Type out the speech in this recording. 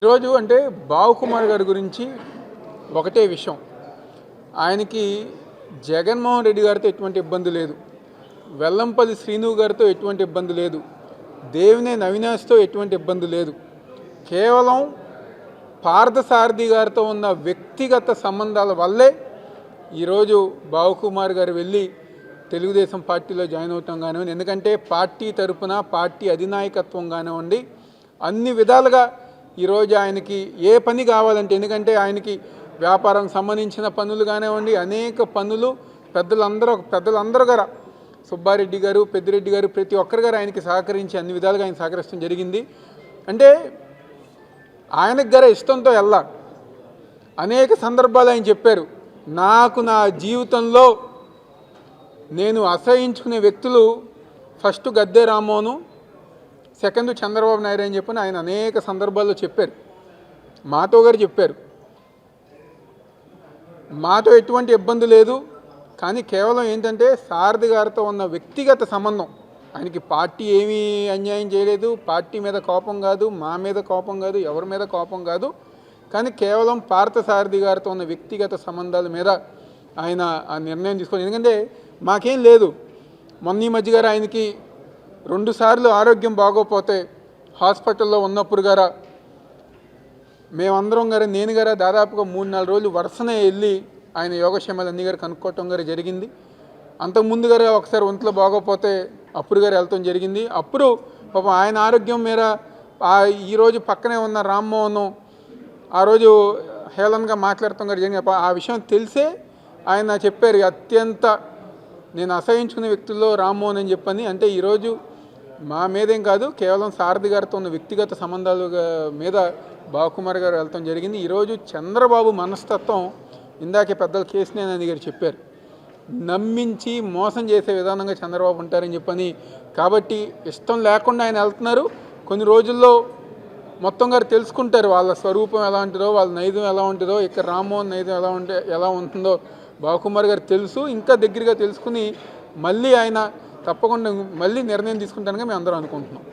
ఈరోజు అంటే బావకుమార్ గారి గురించి ఒకటే విషయం. ఆయనకి జగన్మోహన్ రెడ్డి గారితో ఎటువంటి ఇబ్బంది లేదు, వెల్లంపల్లి శ్రీను గారితో ఎటువంటి ఇబ్బంది లేదు, దేవినేని అవినాష్తో ఎటువంటి ఇబ్బంది లేదు. కేవలం పార్థసారథి గారితో ఉన్న వ్యక్తిగత సంబంధాల వల్లే ఈరోజు బావకుమార్ గారు వెళ్ళి తెలుగుదేశం పార్టీలో జాయిన్ అవటం కానివ్వండి. ఎందుకంటే పార్టీ తరపున పార్టీ అధినాయకత్వం కానివ్వండి, అన్ని విధాలుగా ఈరోజు ఆయనకి ఏ పని కావాలంటే, ఎందుకంటే ఆయనకి వ్యాపారం సంబంధించిన పనులు కానివ్వండి, అనేక పనులు పెద్దలందరూ గారు, సుబ్బారెడ్డి గారు, పెద్దిరెడ్డి గారు, ప్రతి ఒక్కరు గారు ఆయనకి సహకరించి అన్ని విధాలుగా ఆయన సహకరించడం జరిగింది. అంటే ఆయనకు గారు ఇష్టంతో వెళ్ళా. అనేక సందర్భాలు ఆయన చెప్పారు, నాకు నా జీవితంలో నేను అసహించుకునే వ్యక్తులు ఫస్ట్ గద్దె రామ్మోహన్, సెకండ్ చంద్రబాబు నాయుడు అని చెప్పని ఆయన అనేక సందర్భాల్లో చెప్పారు. మాతో గారు చెప్పారు, మాతో ఎటువంటి ఇబ్బంది లేదు, కానీ కేవలం ఏంటంటే సారథి గారితో ఉన్న వ్యక్తిగత సంబంధం. ఆయనకి పార్టీ ఏమీ అన్యాయం చేయలేదు, పార్టీ మీద కోపం కాదు, మా మీద కోపం కాదు, ఎవరి మీద కోపం కాదు, కానీ కేవలం పార్థసారథి గారితో ఉన్న వ్యక్తిగత సంబంధాల మీద ఆయన ఆ నిర్ణయం తీసుకోవాలి. ఎందుకంటే మాకేం లేదు. మొన్న ఈ మధ్య గారు ఆయనకి 2 సార్లు ఆరోగ్యం బాగోపోతే హాస్పిటల్లో ఉన్నప్పుడు గారా మేమందరం గారు, నేను గారా దాదాపుగా 3-4 రోజులు వరుసనే వెళ్ళి ఆయన యోగక్షేమాలు అన్ని గారు కనుక్కోవటం గారు జరిగింది. అంతకుముందు గారు ఒకసారి ఒంట్లో బాగోపోతే అప్పుడు గారు వెళ్తాం జరిగింది. అప్పుడు పాపం ఆయన ఆరోగ్యం మీద ఈరోజు పక్కనే ఉన్న రామ్మోహన్ ఆ రోజు హేళనగా మాట్లాడటం గారు జరిగింది. ఆ విషయం తెలిసే ఆయన చెప్పారు, అత్యంత నేను అసహించుకునే వ్యక్తుల్లో రామ్మోహన్ అని చెప్పని. అంటే ఈరోజు మా మీదేం కాదు, కేవలం సారథి గారితో ఉన్న వ్యక్తిగత సంబంధాల మీద బావకుమార్ గారు వెళ్తాం జరిగింది. ఈరోజు చంద్రబాబు మనస్తత్వం ఇందాకే పెద్దలు కేశినేని గారు చెప్పారు, నమ్మించి మోసం చేసే విధానంగా చంద్రబాబు ఉంటారని చెప్పని. కాబట్టి ఇష్టం లేకుండా ఆయన వెళ్తున్నారు. కొన్ని రోజుల్లో మొత్తం గారు తెలుసుకుంటారు వాళ్ళ స్వరూపం ఎలా ఉంటుందో, వాళ్ళ నైజం ఎలా ఉంటుందో, ఇక్కడ రామ్మోహన్ నైజం ఎలా ఉంటుందో బావకుమార్ గారు తెలుసు. ఇంకా దగ్గరగా తెలుసుకుని మళ్ళీ ఆయన తప్పకుండా మళ్ళీ నిర్ణయం తీసుకుంటానుగా మేము అందరం అనుకుంటున్నాం.